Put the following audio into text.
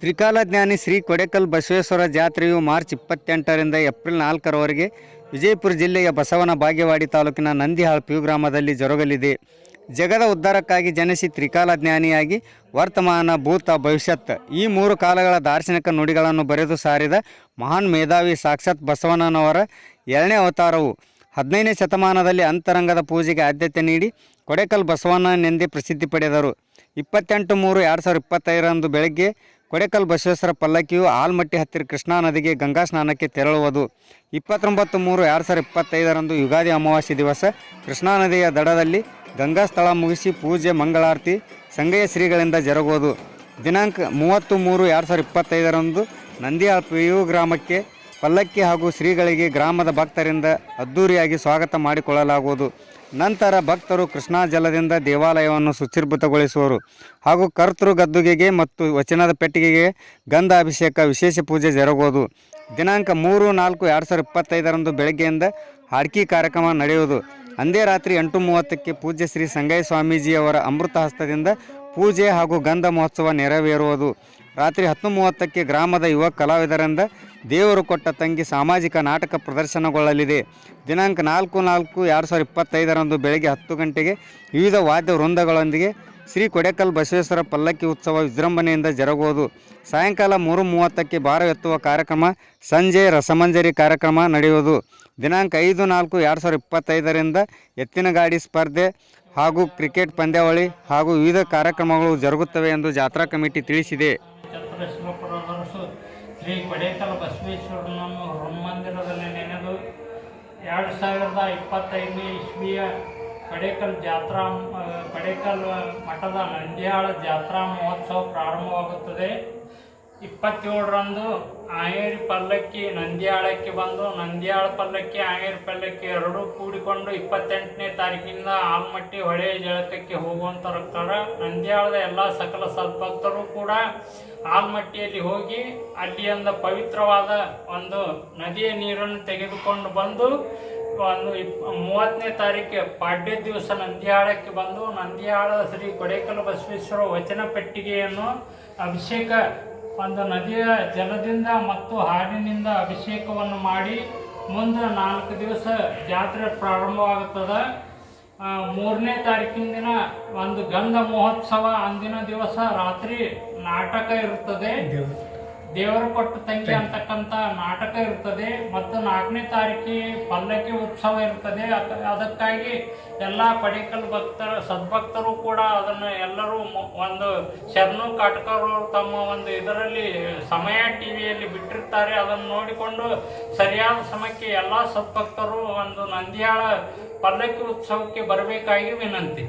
ತ್ರಿಕಾಲಜ್ಞಾನಿ Shri Kodekal Basaveshwara ಜಾತ್ರೆಯು March 28ರಿಂದ April 4ರವರೆಗೆ Vijayapura ಜಿಲ್ಲೆಯ ಬಸವನ ಬಾಗೇವಾಡಿ ತಾಲೂಕಿನ Nandihal P ಗ್ರಾಮದಲ್ಲಿ ಜರುಗಲಿದೆ. ಜಗದ ಉದ್ಧಾರಕ್ಕಾಗಿ ಜನಿಸಿ ತ್ರಿಕಾಲಜ್ಞಾನಿಯಾಗಿ ವರ್ತಮಾನ ಭೂತ ಭವಿಷ್ಯತ್ ಈ ಮೂರು ಕಾಲಗಳ ದಾರ್ಶನಿಕ ನುಡಿಗಳನ್ನು ಬರೆದು ಸಾರಿದ ಮಹಾನ್ ಮೇಧಾವಿ ಸಾಕ್ಷಾತ್ ಬಸವಣ್ಣನವರ 2ನೇ ಅವತಾರವು 15ನೇ ಶತಮಾನದಲ್ಲಿ ಅಂತರಂಗದ ಪೂಜೆಗೆ ಆದ್ಯತೆ ನೀಡಿ ಕೊಡೆಕಲ್ ಬಸವಣ್ಣನೆಂದೇ ಪ್ರಸಿದ್ಧಿ ಪಡೆದರು. 28/3/2025ರಂದು ಬೆಳಗ್ಗೆ ಕೊಡೆಕಲ್ ಬಸವೇಶ್ವರ ಪಲ್ಲಕ್ಕಿಯು ಆಲ್ಮಟ್ಟಿ ಹತ್ತಿರ ಕೃಷ್ಣಾ ನದಿಗೆ ಗಂಗಾ ಸ್ನಾನಕ್ಕೆ ತೆರಳುವುದು. 29/3/2025ರಂದು ಯುಗಾದಿ ಅಮಾವಾಸ್ಯೆ ದಿವಸ ಕೃಷ್ಣಾ ನದಿಯ ದಡದಲ್ಲಿ ಗಂಗಾ ಸ್ಥಳ ಮುಗಿಸಿ ಪೂಜೆ ಮಂಗಳಾರತಿ ಸಂಗಯ್ಯ ಶ್ರೀಗಳಿಂದ ಜರುಗುವುದು. ದಿನಾಂಕ 30/3/2025ರಂದು ನಂದಿಹಾಳ್ ಪಿಯು ಗ್ರಾಮಕ್ಕೆ ಪಲ್ಲಕ್ಕಿ ಹಾಗೂ ಶ್ರೀಗಳಿಗೆ ಗ್ರಾಮದ ಭಕ್ತರಿಂದ ಅದ್ದೂರಿಯಾಗಿ ಸ್ವಾಗತ ಮಾಡಿಕೊಳ್ಳಲಾಗುವುದು. ನಂತರ ಭಕ್ತರು ಕೃಷ್ಣಾ ಜಲದಿಂದ ದೇವಾಲಯವನ್ನು ಶುಚಿರ್ಭೂತಗೊಳಿಸುವರು ಹಾಗೂ ಕರ್ತೃ ಗದ್ದುಗೆಗೆ ಮತ್ತು ವಚನದ ಪೆಟ್ಟಿಗೆಗೆ ಗಂಧ ಅಭಿಷೇಕ ವಿಶೇಷ ಪೂಜೆ ಜರುಗುವುದು. ದಿನಾಂಕ 3/4/2025ರಂದು ಬೆಳಗ್ಗೆಯಿಂದ ಹಾಡ್ಕಿ ಕಾರ್ಯಕ್ರಮ ನಡೆಯುವುದು. ಅಂದೇ ರಾತ್ರಿ 8:30ಕ್ಕೆ ಪೂಜ್ಯ ಶ್ರೀ ಸಂಗಯ್ಯ ಸ್ವಾಮೀಜಿಯವರ ಅಮೃತ ಹಸ್ತದಿಂದ ಪೂಜೆ ಹಾಗೂ ಗಂಧ ಮಹೋತ್ಸವ ನೆರವೇರುವುದು. ರಾತ್ರಿ 10:30ಕ್ಕೆ ಗ್ರಾಮದ ಯುವ ಕಲಾವಿದರಿಂದ ದೇವರು ಕೊಟ್ಟ ತಂಗಿ ಸಾಮಾಜಿಕ ನಾಟಕ ಪ್ರದರ್ಶನಗೊಳ್ಳಲಿದೆ. ದಿನಾಂಕ 4/4/2025ರಂದು ಬೆಳಗ್ಗೆ 10 ಗಂಟೆಗೆ ವಿವಿಧ ವಾದ್ಯ ವೃಂದಗಳೊಂದಿಗೆ ಶ್ರೀ ಕೊಡೆಕಲ್ ಬಸವೇಶ್ವರ ಪಲ್ಲಕ್ಕಿ ಉತ್ಸವ ವಿಜೃಂಭಣೆಯಿಂದ ಜರುಗುವುದು. ಸಾಯಂಕಾಲ 3:30ಕ್ಕೆ ಭಾರ ಎತ್ತುವ ಕಾರ್ಯಕ್ರಮ, ಸಂಜೆ ರಸಮಂಜರಿ ಕಾರ್ಯಕ್ರಮ ನಡೆಯುವುದು. ದಿನಾಂಕ 5/4/2025ರಿಂದ ಎತ್ತಿನ ಗಾಡಿ ಸ್ಪರ್ಧೆ ಹಾಗೂ ಕ್ರಿಕೆಟ್ ಪಂದ್ಯಾವಳಿ ಹಾಗೂ ವಿವಿಧ ಕಾರ್ಯಕ್ರಮಗಳು ಜರುಗುತ್ತವೆ ಎಂದು ಜಾತ್ರಾ ಕಮಿಟಿ ತಿಳಿಸಿದೆ. ಶ್ರೀ ಕೊಡೆಕಲ್ ಬಸವೇಶ್ವರನನ್ನು ಹೊರಮಂದಿರದಲ್ಲಿ ನೆನೆದು 2025ನೇ ಇಸ್ವಿಯ ಕೊಡೆಕಲ್ ಮಠದ ನಂದಿಹಾಳ ಜಾತ್ರಾ ಮಹೋತ್ಸವ ಪ್ರಾರಂಭವಾಗುತ್ತದೆ. 27ರಂದು ಆಯೇರಿ ಪಲ್ಲಕ್ಕಿ ನಂದಿಹಾಳಕ್ಕೆ ಬಂದು ನಂದಿಹಾಳ ಪಲ್ಲಕ್ಕಿ ಆಯೇರಿ ಪಲ್ಲಕ್ಕಿ ಎರಡೂ ಕೂಡಿಕೊಂಡು 28ನೇ ತಾರೀಕಿನಿಂದ ಆಲ್ಮಟ್ಟಿ ಹೊಳೆ ಜಳಕಕ್ಕೆ ಹೋಗುವಂಥ ರಕ್ತಾರ. ನಂದಿಹಾಳದ ಎಲ್ಲ ಸಕಲ ಸದ್ಭಕ್ತರು ಕೂಡ ಆಲ್ಮಟ್ಟಿಯಲ್ಲಿ ಹೋಗಿ ಅಲ್ಲಿಯಿಂದ ಪವಿತ್ರವಾದ ಒಂದು ನದಿಯ ನೀರನ್ನು ತೆಗೆದುಕೊಂಡು ಬಂದು ಒಂದು 30ನೇ ತಾರೀಕು ಪಾಡ್ಯ ದಿವಸ ನಂದಿಹಾಳಕ್ಕೆ ಬಂದು ನಂದಿಹಾಳದ ಶ್ರೀ ಕೊಡೆಕಲ್ ಬಸವೇಶ್ವರ ವಚನ ಪೆಟ್ಟಿಗೆಯನ್ನು ಅಭಿಷೇಕ ಒಂದು ನದಿಯ ಜಲದಿಂದ ಮತ್ತು ಹಾಡಿನಿಂದ ಅಭಿಷೇಕವನ್ನು ಮಾಡಿ ಮುಂದೆ 4 ದಿವಸ ಜಾತ್ರೆ ಪ್ರಾರಂಭವಾಗುತ್ತದೆ. 3ನೇ ತಾರೀಕಿನ ದಿನ ಒಂದು ಗಂಧ ಮಹೋತ್ಸವ, ಅಂದಿನ ದಿವಸ ರಾತ್ರಿ ನಾಟಕ ಇರುತ್ತದೆ. ದೇವರು ಕೊಟ್ಟು ತಂಗಿ ಅಂತಕ್ಕಂಥ ನಾಟಕ ಇರ್ತದೆ. ಮತ್ತು 4ನೇ ತಾರೀಕಿಗೆ ಪಲ್ಲಕ್ಕಿ ಉತ್ಸವ ಇರ್ತದೆ. ಅದಕ್ಕಾಗಿ ಎಲ್ಲ ಕೊಡೆಕಲ್ ಸದ್ಭಕ್ತರು ಕೂಡ ಅದನ್ನು ಎಲ್ಲರೂ ಒಂದು ಶರಣು ಕಾಟ್ಕರು ತಮ್ಮ ಒಂದು ಇದರಲ್ಲಿ ಸಮಯ ಟಿವಿಯಲ್ಲಿ ಬಿಟ್ಟಿರ್ತಾರೆ. ಅದನ್ನು ನೋಡಿಕೊಂಡು ಸರಿಯಾದ ಸಮಯಕ್ಕೆ ಎಲ್ಲ ಸದ್ಭಕ್ತರು ಒಂದು ನಂದಿಹಾಳ ಪಲ್ಲಕ್ಕಿ ಉತ್ಸವಕ್ಕೆ ಬರಬೇಕಾಗಿ ವಿನಂತಿ.